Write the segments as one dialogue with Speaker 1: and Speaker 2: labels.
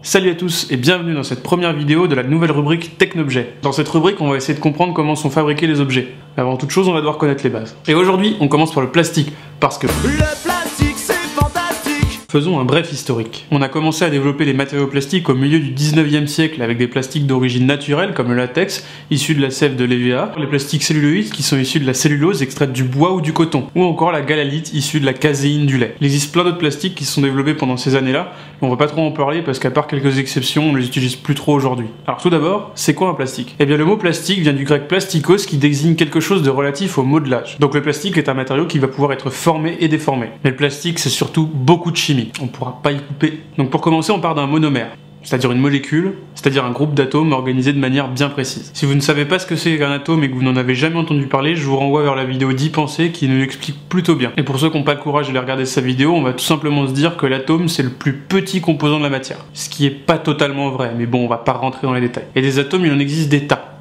Speaker 1: Salut à tous et bienvenue dans cette première vidéo de la nouvelle rubrique Technobjet. Dans cette rubrique, on va essayer de comprendre comment sont fabriqués les objets. Mais avant toute chose, on va devoir connaître les bases. Et aujourd'hui, on commence par le plastique, parce que...
Speaker 2: Le plastique, c'est fantastique!
Speaker 1: Faisons un bref historique. On a commencé à développer les matériaux plastiques au milieu du 19e siècle avec des plastiques d'origine naturelle comme le latex, issu de la sève de l'EVA, les plastiques celluloïdes qui sont issus de la cellulose extraite du bois ou du coton, ou encore la galalite issue de la caséine du lait. Il existe plein d'autres plastiques qui se sont développés pendant ces années-là, mais on va pas trop en parler parce qu'à part quelques exceptions, on les utilise plus trop aujourd'hui. Alors tout d'abord, c'est quoi un plastique? Eh bien le mot plastique vient du grec plastikos qui désigne quelque chose de relatif au modelage. Donc le plastique est un matériau qui va pouvoir être formé et déformé. Mais le plastique c'est surtout beaucoup de chimie, on pourra pas y couper. Donc pour commencer on part d'un monomère, c'est-à-dire une molécule, c'est-à-dire un groupe d'atomes organisés de manière bien précise. Si vous ne savez pas ce que c'est qu'un atome et que vous n'en avez jamais entendu parler, je vous renvoie vers la vidéo d'y penser qui nous l'explique plutôt bien. Et pour ceux qui n'ont pas le courage d'aller regarder sa vidéo, on va tout simplement se dire que l'atome c'est le plus petit composant de la matière. Ce qui est pas totalement vrai, mais bon on va pas rentrer dans les détails. Et des atomes il en existe des tas.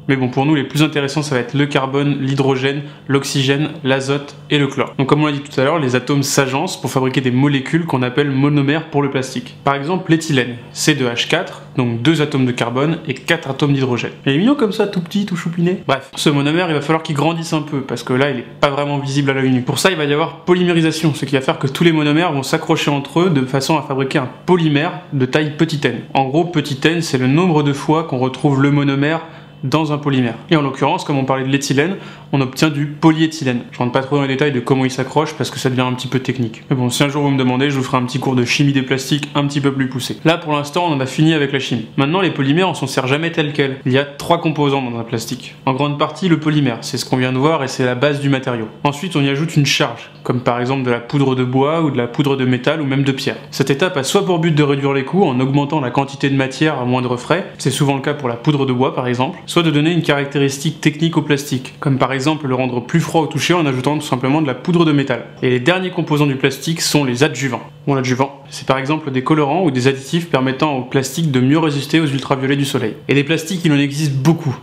Speaker 1: Mais bon, pour nous, les plus intéressants, ça va être le carbone, l'hydrogène, l'oxygène, l'azote et le chlore. Donc comme on l'a dit tout à l'heure, les atomes s'agencent pour fabriquer des molécules qu'on appelle monomères pour le plastique. Par exemple, l'éthylène, C2H4, donc 2 atomes de carbone et 4 atomes d'hydrogène. Il est mignon comme ça, tout petit, tout choupiné. Bref, ce monomère, il va falloir qu'il grandisse un peu, parce que là, il est pas vraiment visible à l'œil nu. Pour ça, il va y avoir polymérisation, ce qui va faire que tous les monomères vont s'accrocher entre eux de façon à fabriquer un polymère de taille petit n. En gros, petit n, c'est le nombre de fois qu'on retrouve le monomère dans un polymère. Et en l'occurrence, comme on parlait de l'éthylène, on obtient du polyéthylène. Je rentre pas trop dans les détails de comment il s'accroche parce que ça devient un petit peu technique. Mais bon, si un jour vous me demandez, je vous ferai un petit cours de chimie des plastiques un petit peu plus poussé. Là, pour l'instant, on en a fini avec la chimie. Maintenant, les polymères, on s'en sert jamais tel quel. Il y a 3 composants dans un plastique. En grande partie, le polymère, c'est ce qu'on vient de voir et c'est la base du matériau. Ensuite, on y ajoute une charge, comme par exemple de la poudre de bois ou de la poudre de métal ou même de pierre. Cette étape a soit pour but de réduire les coûts en augmentant la quantité de matière à moindre frais, c'est souvent le cas pour la poudre de bois par exemple, soit de donner une caractéristique technique au plastique, comme par exemple le rendre plus froid au toucher en ajoutant tout simplement de la poudre de métal. Et les derniers composants du plastique sont les adjuvants. Bon, l'adjuvant, c'est par exemple des colorants ou des additifs permettant au plastique de mieux résister aux ultraviolets du soleil. Et des plastiques, il en existe beaucoup.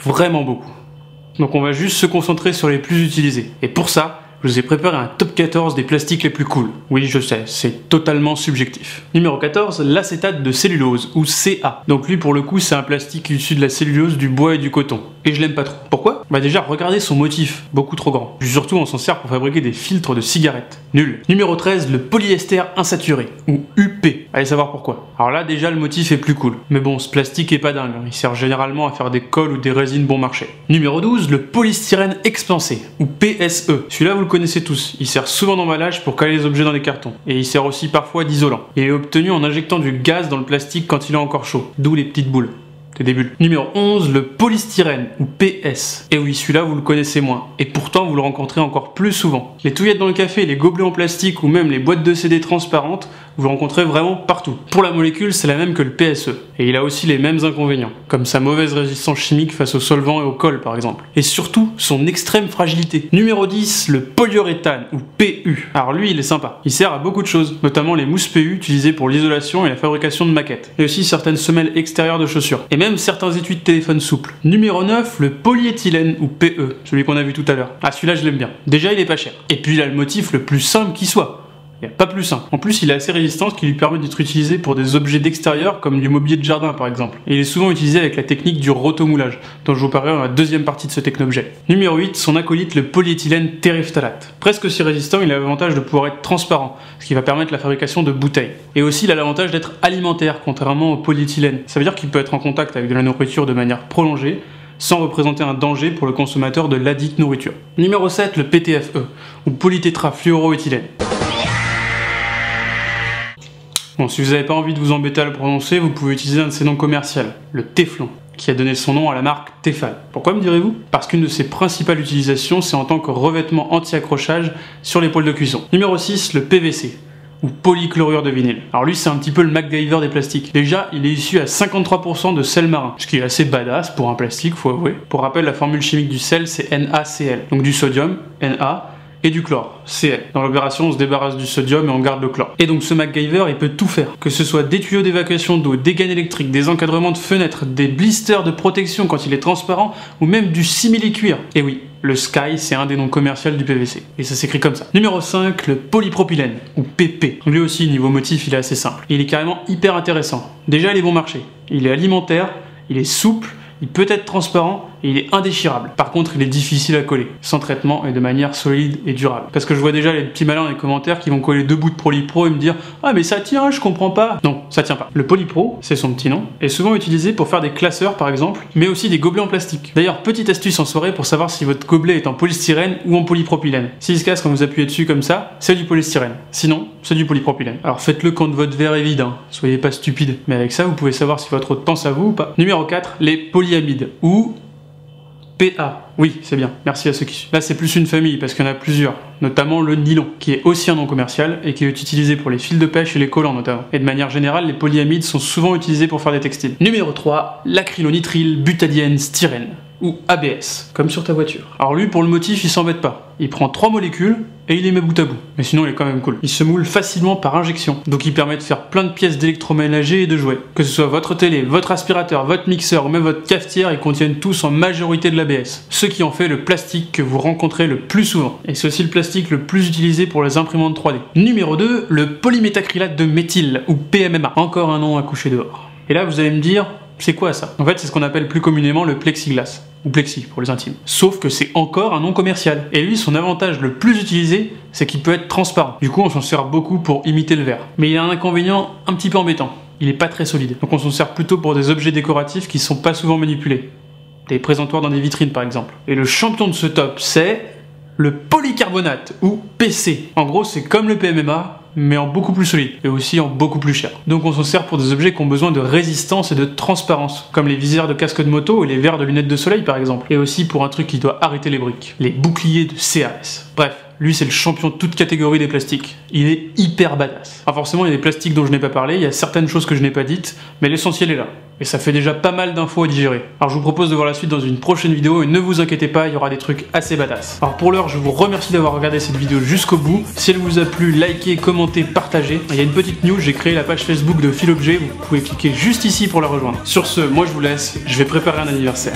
Speaker 1: Vraiment beaucoup. Donc on va juste se concentrer sur les plus utilisés. Et pour ça, je vous ai préparé un top 14 des plastiques les plus cool. Oui, je sais, c'est totalement subjectif. Numéro 14, l'acétate de cellulose, ou CA. Donc lui, pour le coup, c'est un plastique issu de la cellulose, du bois et du coton. Et je l'aime pas trop. Pourquoi? Bah déjà, regardez son motif, beaucoup trop grand. Surtout, on s'en sert pour fabriquer des filtres de cigarettes. Nul. Numéro 13, le polyester insaturé, ou UP. Allez savoir pourquoi. Alors là, déjà, le motif est plus cool. Mais bon, ce plastique est pas dingue, il sert généralement à faire des colles ou des résines bon marché. Numéro 12, le polystyrène expansé, ou PSE. Celui-là, vous le connaissez tous. Il sert souvent d'emballage pour caler les objets dans les cartons. Et il sert aussi parfois d'isolant. Il est obtenu en injectant du gaz dans le plastique quand il est encore chaud. D'où les petites boules. Des bulles. Numéro 11, le polystyrène, ou PS. Et oui, celui-là, vous le connaissez moins. Et pourtant, vous le rencontrez encore plus souvent. Les touillettes dans le café, les gobelets en plastique ou même les boîtes de CD transparentes, vous le rencontrez vraiment partout. Pour la molécule, c'est la même que le PSE. Et il a aussi les mêmes inconvénients, comme sa mauvaise résistance chimique face aux solvants et aux colles, par exemple. Et surtout, son extrême fragilité. Numéro 10, le polyuréthane, ou PU. Alors lui, il est sympa. Il sert à beaucoup de choses, notamment les mousses PU utilisées pour l'isolation et la fabrication de maquettes. Et aussi certaines semelles extérieures de chaussures. Et même certains étuis de téléphone souples. Numéro 9, le polyéthylène, ou PE, celui qu'on a vu tout à l'heure. Ah, celui-là, je l'aime bien. Déjà, il est pas cher. Et puis, il a le motif le plus simple qui soit. Il n'y a pas plus simple. En plus, il est assez résistant, ce qui lui permet d'être utilisé pour des objets d'extérieur, comme du mobilier de jardin par exemple. Et il est souvent utilisé avec la technique du rotomoulage, dont je vous parlerai dans la deuxième partie de ce technobjet. Numéro 8, son acolyte, le polyéthylène terephthalate. Presque aussi résistant, il a l'avantage de pouvoir être transparent, ce qui va permettre la fabrication de bouteilles. Et aussi, il a l'avantage d'être alimentaire, contrairement au polyéthylène. Ça veut dire qu'il peut être en contact avec de la nourriture de manière prolongée, sans représenter un danger pour le consommateur de ladite nourriture. Numéro 7, le PTFE, ou polytétrafluoroéthylène. Bon, si vous n'avez pas envie de vous embêter à le prononcer, vous pouvez utiliser un de ses noms commerciaux, le Teflon, qui a donné son nom à la marque Tefal. Pourquoi me direz-vous? Parce qu'une de ses principales utilisations, c'est en tant que revêtement anti-accrochage sur les poêles de cuisson. Numéro 6, le PVC, ou polychlorure de vinyle. Alors lui, c'est un petit peu le MacGyver des plastiques. Déjà, il est issu à 53% de sel marin, ce qui est assez badass pour un plastique, faut avouer. Pour rappel, la formule chimique du sel, c'est NaCl, donc du sodium, Na, et du chlore, Cl. Dans l'opération, on se débarrasse du sodium et on garde le chlore. Et donc ce MacGyver, il peut tout faire. Que ce soit des tuyaux d'évacuation d'eau, des gaines électriques, des encadrements de fenêtres, des blisters de protection quand il est transparent, ou même du simili-cuir. Et oui, le Sky, c'est un des noms commerciaux du PVC. Et ça s'écrit comme ça. Numéro 5, le polypropylène, ou PP. Lui aussi, niveau motif, il est assez simple. Il est carrément hyper intéressant. Déjà, il est bon marché. Il est alimentaire, il est souple, il peut être transparent et il est indéchirable. Par contre, il est difficile à coller, sans traitement et de manière solide et durable. Parce que je vois déjà les petits malins dans les commentaires qui vont coller 2 bouts de Polypro et me dire « Ah mais ça tient, je comprends pas !» Non, ça tient pas. Le Polypro, c'est son petit nom, est souvent utilisé pour faire des classeurs par exemple, mais aussi des gobelets en plastique. D'ailleurs, petite astuce en soirée pour savoir si votre gobelet est en polystyrène ou en polypropylène. S'il se casse quand vous appuyez dessus comme ça, c'est du polystyrène. Sinon, c'est du polypropylène. Alors faites-le quand votre verre est vide, hein. Soyez pas stupide. Mais avec ça, vous pouvez savoir si votre hôte pense à vous ou pas. Numéro 4, les polyamides, ou PA. Oui, c'est bien, merci à ceux qui suivent. Là, c'est plus une famille, parce qu'il y en a plusieurs, notamment le nylon, qui est aussi un nom commercial, et qui est utilisé pour les fils de pêche et les collants notamment. Et de manière générale, les polyamides sont souvent utilisés pour faire des textiles. Numéro 3, l'acrylonitrile butadiène styrène, ou ABS, comme sur ta voiture. Alors lui, pour le motif, il s'embête pas. Il prend 3 molécules, et il les met bout à bout. Mais sinon, il est quand même cool. Il se moule facilement par injection, donc il permet de faire plein de pièces d'électroménager et de jouets. Que ce soit votre télé, votre aspirateur, votre mixeur, ou même votre cafetière, ils contiennent tous en majorité de l'ABS. Ce qui en fait le plastique que vous rencontrez le plus souvent. Et c'est aussi le plastique le plus utilisé pour les imprimantes 3D. Numéro 2, le polyméthacrylate de méthyle, ou PMMA. Encore un nom à coucher dehors. Et là, vous allez me dire, c'est quoi ça? En fait, c'est ce qu'on appelle plus communément le plexiglas, ou plexi pour les intimes. Sauf que c'est encore un nom commercial. Et lui, son avantage le plus utilisé, c'est qu'il peut être transparent. Du coup, on s'en sert beaucoup pour imiter le verre. Mais il y a un inconvénient un petit peu embêtant. Il est pas très solide. Donc on s'en sert plutôt pour des objets décoratifs qui sont pas souvent manipulés. Des présentoirs dans des vitrines par exemple. Et le champion de ce top, c'est le polycarbonate, ou PC. En gros, c'est comme le PMMA, mais en beaucoup plus solide, et aussi en beaucoup plus cher. Donc on s'en sert pour des objets qui ont besoin de résistance et de transparence, comme les visières de casque de moto et les verres de lunettes de soleil par exemple. Et aussi pour un truc qui doit arrêter les briques, les boucliers de CRS. Bref, lui c'est le champion de toute catégorie des plastiques. Il est hyper badass. Alors forcément il y a des plastiques dont je n'ai pas parlé, il y a certaines choses que je n'ai pas dites, mais l'essentiel est là. Et ça fait déjà pas mal d'infos à digérer. Alors je vous propose de voir la suite dans une prochaine vidéo et ne vous inquiétez pas, il y aura des trucs assez badass. Alors pour l'heure, je vous remercie d'avoir regardé cette vidéo jusqu'au bout. Si elle vous a plu, likez, commentez, partagez. Il y a une petite news, j'ai créé la page Facebook de Philobjet, vous pouvez cliquer juste ici pour la rejoindre. Sur ce, moi je vous laisse, je vais préparer un anniversaire.